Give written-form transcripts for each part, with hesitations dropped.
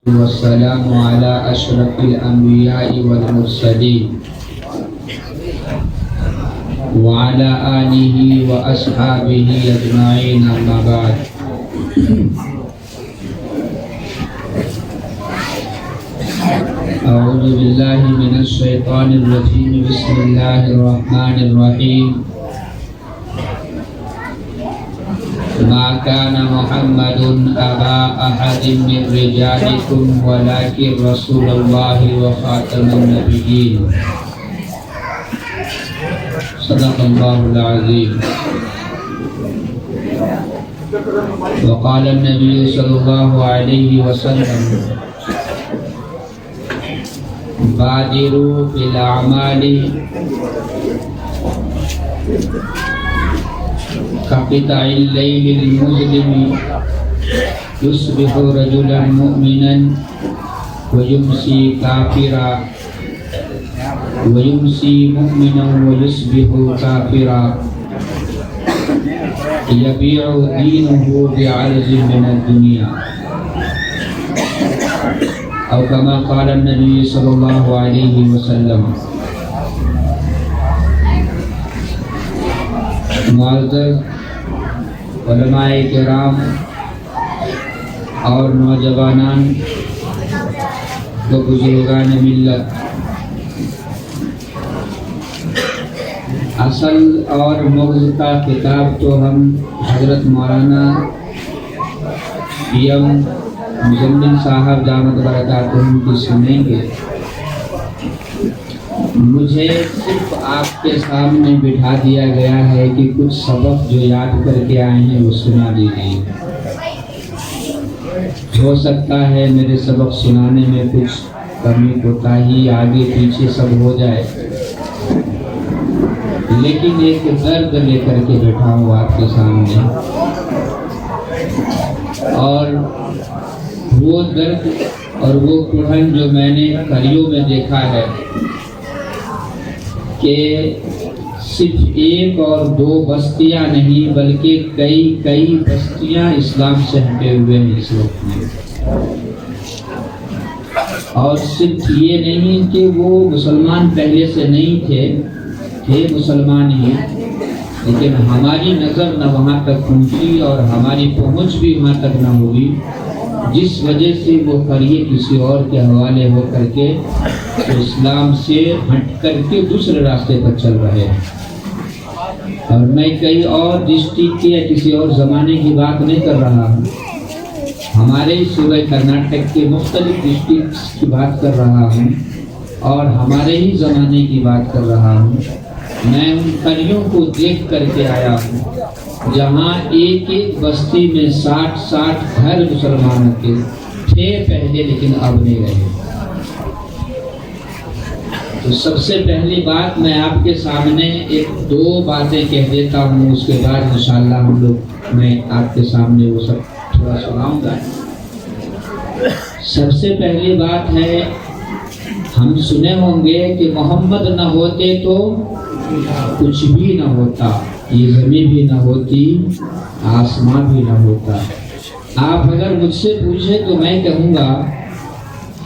والسلام على أشرف الأنبياء والمرسلين وعلى آله وأصحابه أجمعين أما بعد. أعوذ بالله من الشيطان الرجيم. بسم الله الرحمن الرحيم. ما كان محمد أبا أحد من رجالكم ولكن رسول الله وخاتم النبيين. صدق الله العظيم. وقال النبي صلى الله عليه وسلم: بادروا في الأعمال كقطع الليل المظلم يصبح رجلا مؤمنا ويمسي كافرا ويمسي مؤمنا ويصبح كافرا يبيع دينه بعرض من الدنيا، أو كما قال النبي صلی اللہ علیہ وسلم. معزز علماء کرام اور نوجوانان و بزرگان ملت، اصل اور مغز کا کتاب تو ہم حضرت مولانا پی ایم مزمل صاحب دامت برکاتہم کی سنیں گے. مجھے صرف آپ کے سامنے بٹھا دیا گیا ہے کہ کچھ سبق جو یاد کر کے آئے ہیں وہ سنا دیجیے. ہو سکتا ہے میرے سبق سنانے میں کچھ کمی کوتاہی آگے پیچھے سب ہو جائے، لیکن ایک درد لے کر کے بیٹھا ہوں آپ کے سامنے، اور وہ درد اور وہ کڑھن جو میں نے قریوں میں دیکھا ہے کہ صرف ایک اور دو بستیاں نہیں بلکہ کئی بستیاں اسلام سے ہٹے ہوئے ہیں اس وقت میں. اور صرف یہ نہیں کہ وہ مسلمان پہلے سے نہیں تھے مسلمان ہی، لیکن ہماری نظر نہ وہاں تک پہنچی اور ہماری پہنچ بھی وہاں تک نہ ہوئی، جس وجہ سے وہ قریے کسی اور کے حوالے ہو کر کے اسلام سے ہٹ کر کے دوسرے راستے پر چل رہے ہیں. اور میں کئی اور ڈسٹرکٹ کی یا کسی اور زمانے کی بات نہیں کر رہا ہوں، ہمارے صوبہ کرناٹک کے مختلف ڈسٹرکٹس کی بات کر رہا ہوں اور ہمارے ہی زمانے کی بات کر رہا ہوں. میں ان قریوں کو دیکھ کر کے آیا ہوں جہاں ایک بستی میں 60 گھر مسلمانوں کے تھے پہلے، لیکن اب نہیں رہے. تو سب سے پہلی بات میں آپ کے سامنے ایک دو باتیں کہہ دیتا ہوں، اس کے بعد انشاءاللہ میں آپ کے سامنے وہ سب تھوڑا سناؤں گا. سب سے پہلی بات ہے، ہم سنے ہوں گے کہ محمد نہ ہوتے تو کچھ بھی نہ ہوتا، یہ زمین بھی نہ ہوتی، آسمان بھی نہ ہوتا. آپ اگر مجھ سے پوچھیں تو میں کہوں گا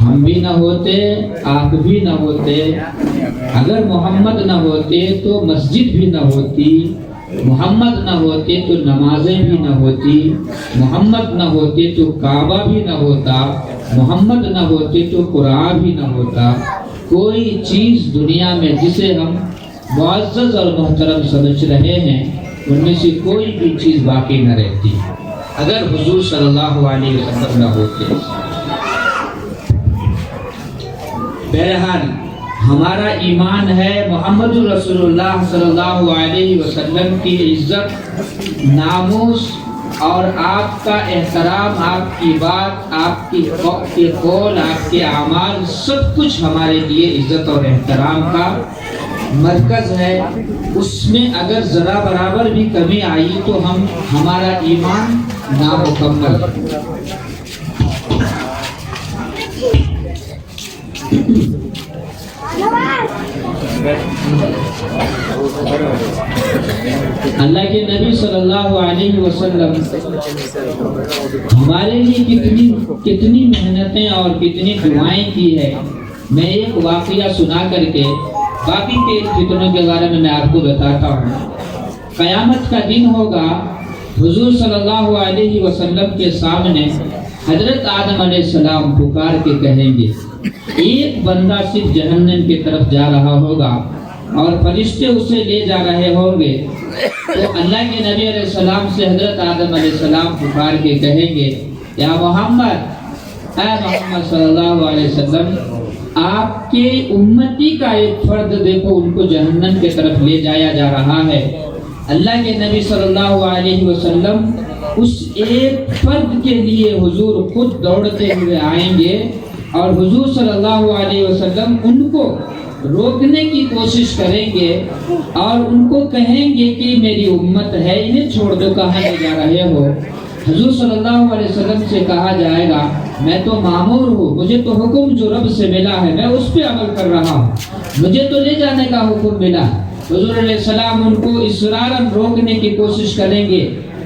ہم بھی نہ ہوتے، آپ بھی نہ ہوتے. اگر محمد نہ ہوتے تو مسجد بھی نہ ہوتی، محمد نہ ہوتے تو نمازیں بھی نہ ہوتی، محمد نہ ہوتے تو کعبہ بھی نہ ہوتا، محمد نہ ہوتے تو قرآن بھی نہ ہوتا. کوئی چیز دنیا میں جسے ہم معزز اور محترم سمجھ رہے ہیں ان میں سے کوئی بھی چیز باقی نہ رہتی اگر حضور صلی اللہ علیہ وسلم نہ ہوتے. بہرحال ہمارا ایمان ہے محمد رسول اللہ صلی اللہ علیہ وسلم کی عزت، ناموس اور آپ کا احترام، آپ کی بات، آپ کی قول، آپ کے اعمال، سب کچھ ہمارے لیے عزت اور احترام کا مرکز ہے. اس میں اگر ذرا برابر بھی کمی آئی تو ہمارا ایمان نامکمل. اللہ کے نبی صلی اللہ علیہ وسلم ہمارے لیے کتنی محنتیں اور کتنی دعائیں کی ہے. میں ایک واقعہ سنا کر کے باقی کے فتنوں کے بارے میں آپ کو بتاتا ہوں. قیامت کا دن ہوگا، حضور صلی اللہ علیہ وسلم کے سامنے حضرت آدم علیہ السلام پکار کے کہیں گے، ایک بندہ صرف جہنم کی طرف جا رہا ہوگا اور فرشتے اسے لے جا رہے ہوں گے. تو اللہ کے نبی علیہ السلام سے حضرت آدم علیہ السلام پکار کے کہیں گے، یا محمد، اے محمد صلی اللہ علیہ وسلم، آپ کے امتی کا ایک فرد دیکھو ان کو جہنم کی طرف لے جایا جا رہا ہے. اللہ کے نبی صلی اللہ علیہ وسلم اس ایک فرد کے لیے حضور خود دوڑتے ہوئے آئیں گے اور حضور صلی اللہ علیہ وسلم ان کو روکنے کی کوشش کریں گے اور ان کو کہیں گے کہ میری امت ہے، انہیں چھوڑ دو، کہاں لے جا رہے ہو. حضور صلی اللہ علیہ وسلم سے کہا جائے گا، میں تو مامور ہوں، مجھے تو حکم جو رب سے ملا ہے میں اس پہ عمل کر رہا ہوں، مجھے تو لے جانے کا حکم ملا. حضور علیہ السلام ان کو اصرارا روکنے کی کوشش کریں گے،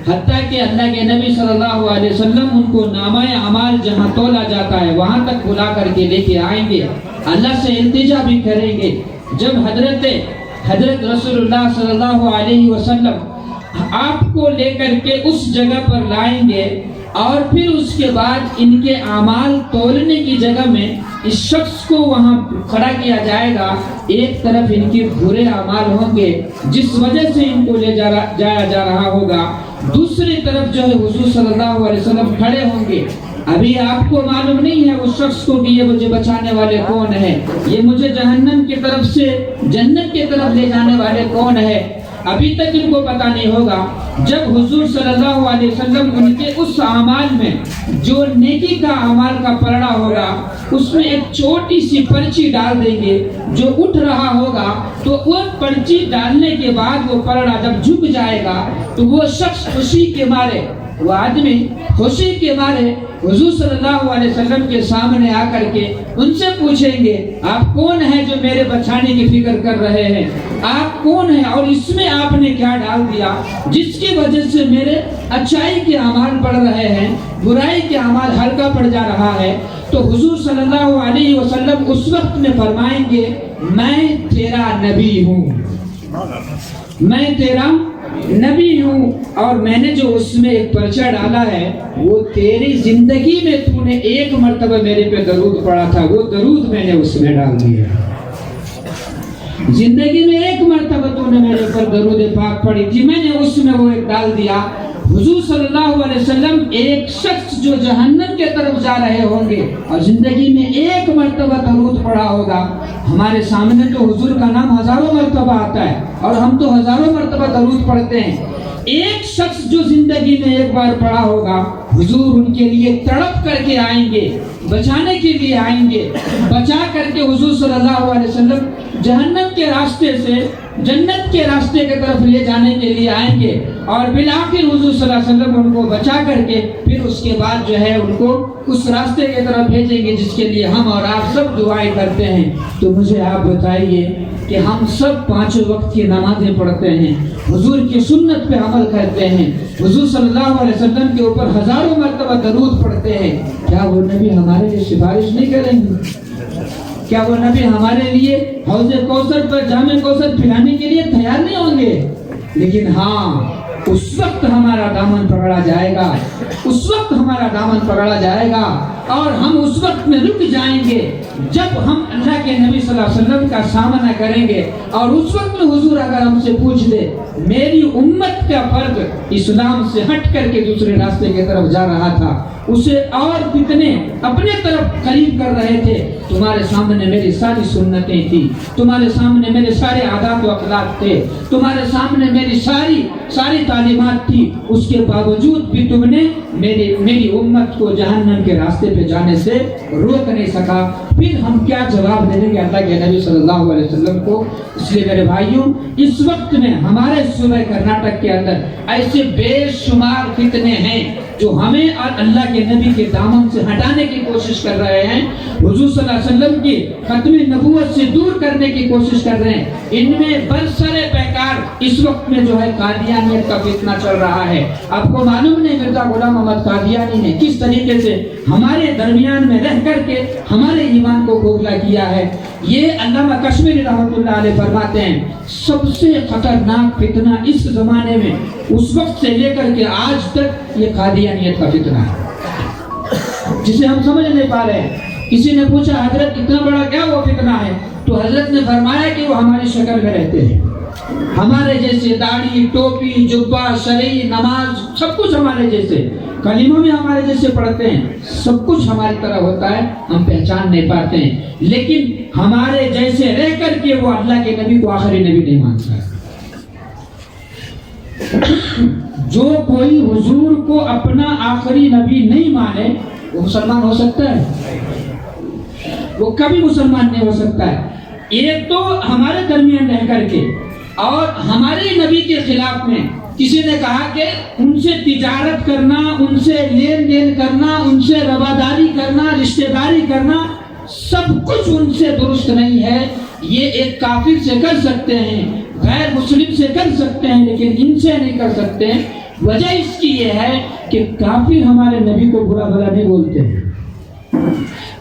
حتیٰ کہ اللہ کے نبی صلی اللہ علیہ وسلم ان کو نامہ اعمال جہاں تولا جاتا ہے وہاں تک بلا کر کے لے کے آئیں گے، اللہ سے التجا بھی کریں گے. جب حضرت رسول اللہ صلی اللہ علیہ وسلم آپ کو لے کر کے اس جگہ پر لائیں گے اور پھر اس کے بعد ان کے اعمال تولنے کی جگہ میں اس شخص کو وہاں کھڑا کیا جائے گا. ایک طرف ان کے برے اعمال ہوں گے جس وجہ سے ان کو لے جایا جا رہا ہوگا، دوسری طرف جو ہے حضور صلی اللہ علیہ وسلم کھڑے ہوں گے. ابھی آپ کو معلوم نہیں ہے اس شخص کو کہ یہ مجھے بچانے والے کون ہیں، یہ مجھے جہنم کی طرف سے جنت کی طرف لے جانے والے کون ہیں، ابھی تک ان کو پتہ نہیں ہوگا. جب حضور صلی اللہ علیہ وسلم ان کے اس اعمال میں جو نیکی کا اعمال کا پلڑا ہوگا اس میں ایک چھوٹی سی پرچی ڈال دیں گے جو اٹھ رہا ہوگا، تو وہ پرچی ڈالنے کے بعد وہ پلڑا جب جھک جائے گا تو وہ شخص خوشی کے مارے، وہ آدمی خوشی کے مارے حضور صلی اللہ علیہ وسلم کے سامنے آ کر کے ان سے پوچھیں گے، آپ کون ہیں جو میرے بچانے کی فکر کر رہے ہیں، آپ کون ہیں اور اس میں آپ نے کیا ڈال دیا جس کی وجہ سے میرے اچھائی کے اعمال بڑھ رہے ہیں، برائی کے اعمال ہلکا پڑ جا رہا ہے. تو حضور صلی اللہ علیہ وسلم اس وقت میں فرمائیں گے، میں تیرا نبی ہوں، میں تیرا نبی ہوں، اور میں نے جو اس میں ایک پرچہ ڈالا ہے وہ تیری زندگی میں تو نے ایک مرتبہ میرے پہ درود پڑھا تھا، وہ درود میں نے اس میں ڈال دیا. زندگی میں ایک مرتبہ تو نے میرے پر درود پاک پڑھی تھی، میں نے اس میں وہ ایک ڈال دیا. حضور صلی اللہ علیہ وسلم ایک شخص جو جہنم کے طرف جا رہے ہوں گے اور زندگی میں ایک مرتبہ درود پڑھا ہوگا. ہمارے سامنے تو حضور کا نام ہزاروں مرتبہ آتا ہے اور ہم تو ہزاروں مرتبہ درود پڑھتے ہیں. ایک شخص جو زندگی میں ایک بار پڑھا ہوگا حضور ان کے لیے تڑپ کر کے آئیں گے، بچانے کے لیے آئیں گے، بچا کر کے حضور صلی اللہ علیہ وسلم جہنم کے راستے سے جنت کے راستے کی طرف لے جانے کے لیے آئیں گے اور بالآخر حضور صلی اللہ علیہ وسلم ان کو بچا کر کے پھر اس کے بعد جو ہے ان کو اس راستے کی طرف بھیجیں گے جس کے لیے ہم اور آپ سب دعائیں کرتے ہیں. تو مجھے آپ بتائیے کہ ہم سب 5 وقت کی نمازیں پڑھتے ہیں، حضور کی سنت پہ عمل کرتے ہیں، حضور صلی اللہ علیہ وسلم کے اوپر ہزاروں مرتبہ درود پڑھتے ہیں، کیا وہ نبی ہمارے لیے سفارش نہیں کریں گے؟ کیا وہ نبی ہمارے لیے حوض کوثر پر جام کوثر پلانے کے لیے تیار نہیں ہوں گے؟ لیکن ہاں اس وقت ہمارا دامن پکڑا جائے گا، اس وقت ہمارا دامن پکڑا جائے گا اور ہم اس وقت میں رک جائیں گے جب ہم اللہ کے نبی صلی اللہ علیہ وسلم کا سامنا کریں گے. اور اس وقت میں حضور اگر ہم سے پوچھ دے میری امت کا فرد اسلام سے ہٹ کر کے دوسرے راستے کی طرف جا رہا تھا، اسے اور کتنے اپنے طرف قریب کر رہے تھے، تمہارے سامنے میری ساری سنتیں تھی، تمہارے سامنے میرے سارے عادات و اخلاق تھے، تمہارے سامنے میری ساری تعلیمات تھی، اس کے باوجود بھی تم نے میری امت کو جہنم کے راستے پہ جانے سے روک نہیں سکا. پھر ہم کیا جواب دیں گے اللہ کے نبی صلی اللہ علیہ وسلم کو؟ اس لیے میرے بھائیوں، اس وقت میں ہمارے صوبہ کرناٹک کے اندر ایسے بے شمار فتنے ہیں جو ہمیں اور اللہ کے نبی کے دامن سے ہٹانے کی کوشش کر رہے ہیں، حضور صلی اللہ علیہ وسلم کی ختم نبوت سے دور کرنے کی کوشش کر رہے ہیں۔ ان میں برسر پیکار اس وقت میں جو ہے قادیانیت کا فتنہ چل رہا ہے۔ آپ کو معلوم نہیں مرزا غلام محمد قادیانی نے کس طریقے سے ہمارے درمیان میں رہ کر کے ہمارے ایمان کو کھوکھلا کیا ہے۔ یہ علامہ کشمیری رحمۃ اللہ علیہ فرماتے ہیں سب سے خطرناک فتنہ اس زمانے میں اس وقت سے لے کر کے آج تک یہ قادیانیت کا فتنہ ہے، جسے ہم سمجھ نہیں پا رہے ہیں۔ کسی نے پوچھا حضرت اتنا بڑا کیا وہ فتنہ ہے؟ تو حضرت نے فرمایا کہ وہ ہماری شکل میں رہتے ہیں، ہمارے جیسے داڑھی، ٹوپی، جبہ، شرعی، نماز سب کچھ ہمارے جیسے، کلمہ بھی ہمارے جیسے پڑھتے ہیں، سب کچھ ہماری طرح ہوتا ہے، ہم پہچان نہیں پاتے ہیں، لیکن ہمارے جیسے رہ کر کے وہ اللہ کے نبی کو آخری نبی نہیں مانتا ہے۔ جو کوئی حضور کو اپنا آخری نبی نہیں مانے وہ مسلمان ہو سکتا ہے؟ وہ کبھی مسلمان نہیں ہو سکتا ہے۔ ایک تو ہمارے درمیان رہ کر کے اور ہمارے نبی کے خلاف میں کسی نے کہا کہ ان سے تجارت کرنا، ان سے لین دین کرنا، ان سے رواداری کرنا، رشتہ داری کرنا، سب کچھ ان سے درست نہیں ہے۔ یہ ایک کافر سے کر سکتے ہیں، غیر مسلم سے کر سکتے ہیں، لیکن ان سے نہیں کر سکتے۔ وجہ اس کی یہ ہے کہ کافر ہمارے نبی کو برا بھلا نہیں بولتے ہیں،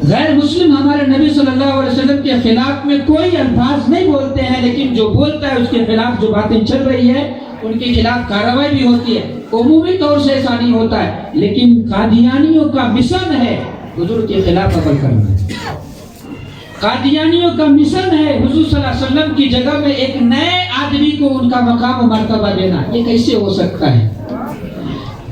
غیر مسلم ہمارے نبی صلی اللہ علیہ وسلم کے خلاف میں کوئی الفاظ نہیں بولتے ہیں، لیکن جو بولتا ہے اس کے خلاف جو باتیں چل رہی ہے ان کے خلاف کارروائی بھی ہوتی ہے۔ عمومی طور سے ایسا نہیں ہوتا ہے، لیکن قادیانیوں کا مشن ہے حضور کے خلاف عمل کرنا۔ قادیانیوں کا مشن ہے حضور صلی اللہ علیہ وسلم کی جگہ میں ایک نئے آدمی کو ان کا مقام و مرتبہ دینا۔ یہ کیسے ہو سکتا ہے؟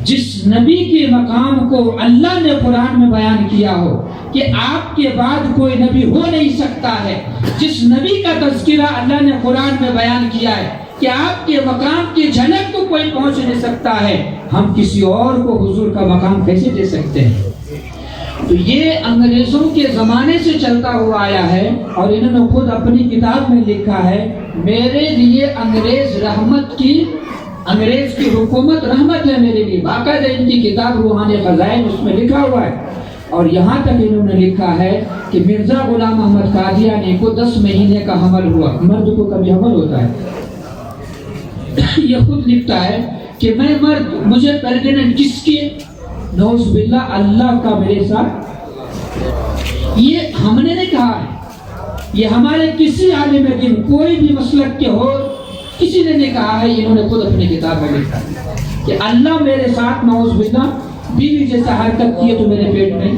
جس نبی کے مقام کو اللہ نے قرآن میں بیان کیا ہو کہ آپ کے بعد کوئی نبی ہو نہیں سکتا ہے، جس نبی کا تذکرہ اللہ نے قرآن میں بیان کیا ہے کہ آپ کے مقام کی جھلک کو کوئی پہنچ نہیں سکتا ہے، ہم کسی اور کو حضور کا مقام کیسے دے سکتے ہیں؟ تو یہ انگریزوں کے زمانے سے چلتا ہوا آیا ہے، اور انہوں نے خود اپنی کتاب میں لکھا ہے میرے لیے انگریز کی حکومت رحمت ہے میرے لیے۔ باقاعدہ ان کی کتاب روحانی خزائن اس میں لکھا ہوا ہے، اور یہاں تک انہوں نے لکھا ہے کہ مرزا غلام محمد قادیانی کو 10 مہینے کا حمل ہوا۔ مرد کو کبھی حمل ہوتا ہے؟ یہ خود لکھتا ہے کہ میں مرد، مجھے پریگننٹ کس کی؟ نعوذ باللہ اللہ کا میرے ساتھ۔ یہ ہم نے نہیں کہا ہے، یہ ہمارے کسی عالم دین کوئی بھی مسلک کے ہو کسی نے نہیں کہا ہے، انہوں نے خود اپنی کتاب میں لکھا ہے کہ اللہ میرے ساتھ نعوذ باللہ بیوی جیسا حرکت کیے تو میرے پیٹ میں۔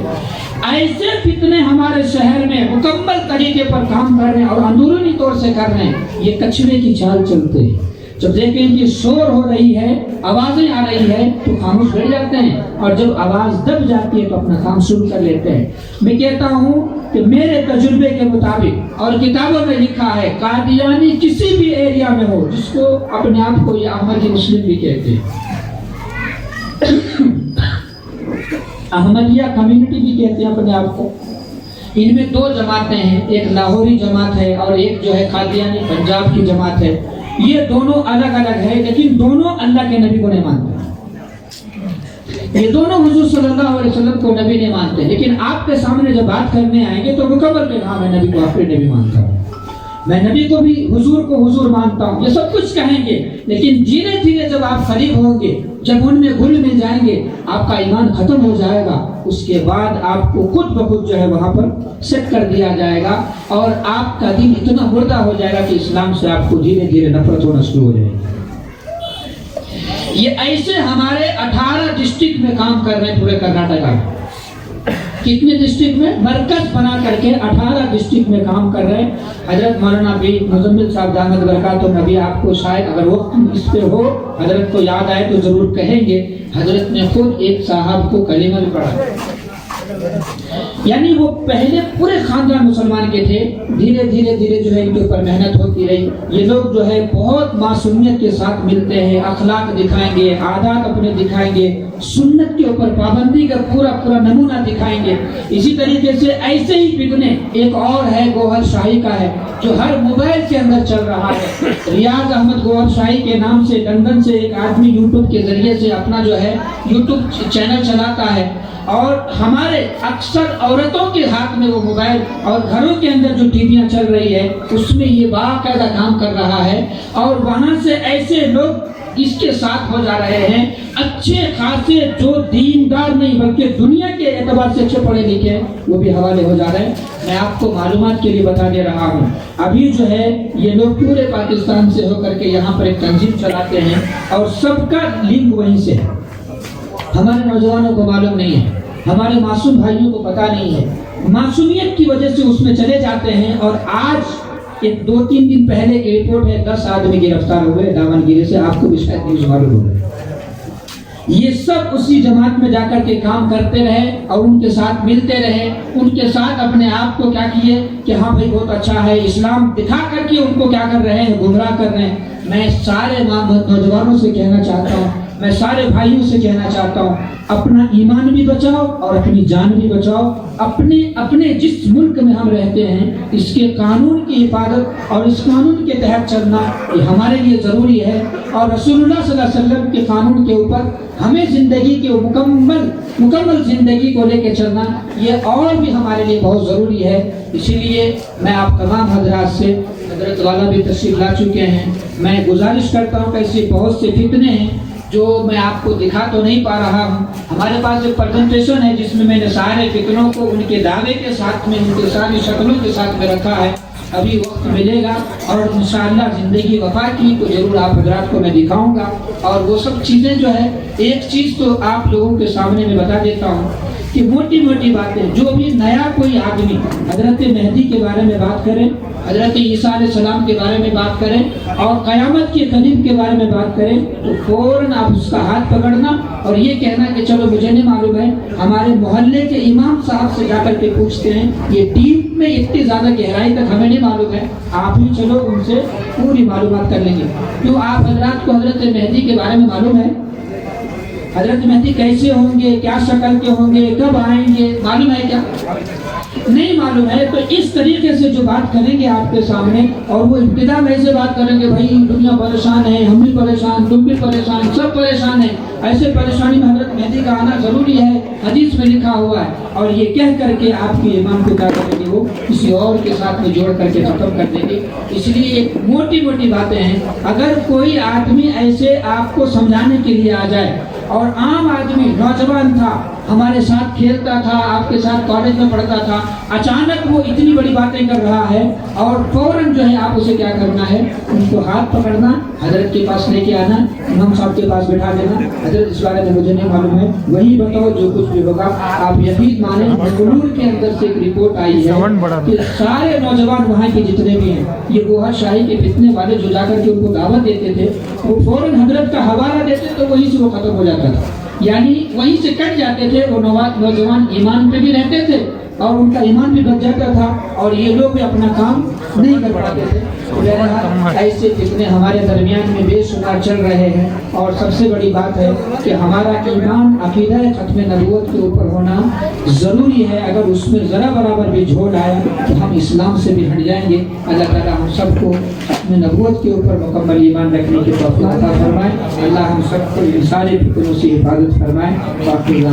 ایسے فتنے ہمارے شہر میں مکمل طریقے پر کام کر رہے ہیں اور اندرونی طور سے کر رہے ہیں۔ یہ کچھوے کی چال چلتے ہیں، جب دیکھیں کہ شور ہو رہی ہے، آوازیں آ رہی ہے تو خاموش بیٹھ جاتے ہیں، اور جب آواز دب جاتی ہے تو اپنا کام شروع کر لیتے ہیں۔ میں کہتا ہوں کہ میرے تجربے کے مطابق اور کتابوں میں لکھا ہے قادیانی کسی بھی ایریا میں ہو، جس کو اپنے آپ کو یہ احمدی مسلم بھی کہتے ہیں، احمدیہ کمیونٹی بھی کہتے ہیں اپنے آپ کو، ان میں 2 جماعتیں ہیں، ایک لاہوری جماعت ہے اور ایک جو ہے قادیانی پنجاب کی جماعت ہے۔ یہ دونوں الگ الگ ہے، لیکن دونوں اللہ کے نبی کو نہیں مانتے۔ یہ دونوں حضور صلی اللہ علیہ وسلم کو نبی نہیں مانتے، لیکن آپ کے سامنے جب بات کرنے آئیں گے تو مکمل کہ ہاں میں نبی کو آخری نبی مانتا ہوں، میں نبی کو بھی حضور کو حضور مانتا ہوں، یہ سب کچھ کہیں گے، لیکن دھیرے دھیرے جب آپ قریب ہوں گے، جب ان میں گھل مل جائیں گے، آپ کا ایمان ختم ہو جائے گا، اس کے بعد آپ کو خود بخود جو ہے وہاں پر سیٹ کر دیا جائے گا، اور آپ کا دل اتنا مردہ ہو جائے گا کہ اسلام سے آپ کو دھیرے دھیرے نفرت ہونا شروع ہو جائے گی۔ یہ ایسے ہمارے 18 ڈسٹرکٹ میں کام کر رہے ہیں پورے کرناٹکا میں۔ کتنے ڈسٹرکٹ میں؟ مرکز بنا کر کے 18 ڈسٹرکٹ میں کام کر رہے ہیں۔ حضرت مولانا بھی مزمل صاحب دامت برکاتہ نبی آپ کو شاید اگر وقت اس پہ ہو حضرت کو یاد آئے تو ضرور کہیں گے، حضرت نے خود ایک صاحب کو کلمہ بھی پڑھا، یعنی وہ پہلے پورے خاندان مسلمان کے تھے، دھیرے دھیرے دھیرے جو ہے ان کے اوپر محنت ہوتی رہی۔ یہ لوگ جو ہے بہت معصومیت کے ساتھ ملتے ہیں، اخلاق دکھائیں گے، عادات اپنے دکھائیں گے، سنت کے اوپر پابندی کا پورا نمونہ دکھائیں گے۔ اسی طریقے سے ایسے ہی فتنے ایک اور ہے گوہر شاہی کا ہے، جو ہر موبائل کے اندر چل رہا ہے۔ ریاض احمد گوہر شاہی کے نام سے لندن سے ایک آدمی یوٹیوب کے ذریعے سے اپنا جو ہے یوٹیوب چینل چلاتا ہے، اور ہمارے اکثر عورتوں کے ہاتھ میں وہ موبائل اور گھروں کے اندر جو ٹی ویاں چل رہی ہے اس میں یہ باقاعدہ کام کر رہا ہے، اور وہاں سے ایسے لوگ اس کے ساتھ ہو جا رہے ہیں اچھے خاصے جو دیندار نہیں بلکہ دنیا کے اعتبار سے اچھے پڑھے لکھے ہیں، وہ بھی حوالے ہو جا رہے ہیں۔ میں آپ کو معلومات کے لیے بتا دے رہا ہوں، ابھی جو ہے یہ لوگ پورے پاکستان سے ہو کر کے یہاں پر ایک تنظیم چلاتے ہیں، اور سب کا لنک وہیں سے ہے۔ ہمارے نوجوانوں کو معلوم نہیں ہے، ہمارے معصوم بھائیوں کو پتہ نہیں ہے، معصومیت کی وجہ سے اس میں چلے جاتے ہیں۔ اور آج ایک 2-3 دن پہلے کی رپورٹ ہے، 10 آدمی گرفتار ہوئے دامنگیری سے، آپ کو بھی شاید نیوز معلوم ہوگا۔ یہ سب اسی جماعت میں جا کر کے کام کرتے رہے اور ان کے ساتھ ملتے رہے، ان کے ساتھ اپنے آپ کو کیا کیے کہ ہاں بھائی بہت اچھا ہے، اسلام دکھا کر کے ان کو کیا کر رہے ہیں، گمراہ کر رہے ہیں۔ میں سارے نوجوانوں سے کہنا چاہتا ہوں، میں سارے بھائیوں سے کہنا چاہتا ہوں، اپنا ایمان بھی بچاؤ اور اپنی جان بھی بچاؤ۔ اپنے جس ملک میں ہم رہتے ہیں اس کے قانون کی حفاظت اور اس قانون کے تحت چلنا یہ ہمارے لیے ضروری ہے، اور رسول اللہ صلی اللہ علیہ وسلم کے قانون کے اوپر ہمیں زندگی کے مکمل زندگی کو لے کے چلنا یہ اور بھی ہمارے لیے بہت ضروری ہے۔ اسی لیے میں آپ تمام حضرات سے، حضرت والا بھی تشریف لا چکے ہیں، میں گزارش کرتا ہوں کہ ایسے بہت سے فتنے ہیں جو میں آپ کو دکھا تو نہیں پا رہا ہوں۔ ہمارے پاس ایک پریزنٹیشن ہے جس میں میں نے سارے فتنوں کو ان کے دعوے کے ساتھ میں، ان کی ساری شکلوں کے ساتھ میں رکھا ہے۔ ابھی وقت ملے گا اور انشاءاللہ زندگی وفا کی تو ضرور آپ حضرات کو میں دکھاؤں گا، اور وہ سب چیزیں جو ہے، ایک چیز تو آپ لوگوں کے سامنے میں بتا دیتا ہوں کہ موٹی باتیں جو بھی نیا کوئی آدمی حضرت مہدی کے بارے میں بات کرے، حضرت عیسیٰ علیہ السلام کے بارے میں بات کریں اور قیامت کے قریب کے بارے میں بات کریں تو فوراً آپ اس کا ہاتھ پکڑنا اور یہ کہنا کہ چلو مجھے نہیں معلوم ہے، ہمارے محلے کے امام صاحب سے جا کر کے پوچھتے ہیں، یہ ڈیپ میں اتنی زیادہ گہرائی تک ہمیں نہیں معلوم ہے، آپ ہی چلو ان سے پوری معلومات کر لیں گے۔ کیوں آپ حضرات کو حضرت مہدی کے بارے میں معلوم ہے؟ حضرت مہدی کیسے ہوں گے، کیا شکل کے ہوں گے، کب آئیں گے، معلوم ہے کیا؟ نہیں معلوم ہے۔ تو اس طریقے سے جو بات کریں گے آپ کے سامنے، اور وہ ابتدا میں سے بات کریں گے بھائی دنیا پریشان ہے، ہم بھی پریشان، تم بھی پریشان، سب پریشان ہیں، ایسے پریشانی میں حضرت مہدی کا آنا ضروری ہے، حدیث میں لکھا ہوا ہے، اور یہ کہہ کر کے آپ کے ایمان کو کیا کریں گے، وہ کسی اور کے ساتھ میں جوڑ کر کے ختم کر دیں گے۔ اس لیے ایک موٹی باتیں ہیں، اگر کوئی آدمی ایسے آپ کو سمجھانے کے لیے آ جائے، اور عام آدمی نوجوان تھا، ہمارے ساتھ کھیلتا تھا، آپ کے ساتھ کالج میں پڑھتا تھا، اچانک وہ اتنی بڑی باتیں کر رہا ہے، اور فوراً جو ہے آپ اسے کیا کرنا ہے، ان کو ہاتھ پکڑنا، حضرت کے پاس لے کے آنا، امام صاحب کے پاس بٹھا دینا، حضرت اس بارے میں مجھے نہیں معلوم ہے، وہی بتاؤ جو کچھ بھی ہوگا۔ آپ یقین مانیں بنگلور کے اندر سے ایک رپورٹ آئی ہے کہ سارے نوجوان وہاں کے جتنے بھی ہیں، یہ گوہر شاہی کے فتنے والے جو جا کر کے ان کو دعوت دیتے تھے، وہ فوراً حضرت کا حوالہ دیتے تو وہیں سے وہ ختم ہو جاتا تھا، یعنی وہیں سے کٹ جاتے تھے۔ وہ نوجوان ایمان پہ بھی رہتے تھے اور ان کا ایمان بھی بچ جاتا تھا، اور یہ لوگ بھی اپنا کام نہیں کر پاتے تھے۔ بہرحال ایسے فتنے ہمارے درمیان میں بے شمار چل رہے ہیں، اور سب سے بڑی بات ہے کہ ہمارا ایمان عقیدہ ختم نبوت کے اوپر ہونا ضروری ہے۔ اگر اس میں ذرا برابر بھی جھوٹ آیا تو ہم اسلام سے بھی ہٹ جائیں گے۔ اللہ تعالیٰ ہم سب کو ختم نبوت کے اوپر مکمل ایمان رکھنے کی توفیق عطا فرمائے۔ اللہ ہم سب کو ان سارے فتنوں سے حفاظت فرمائے۔ باقی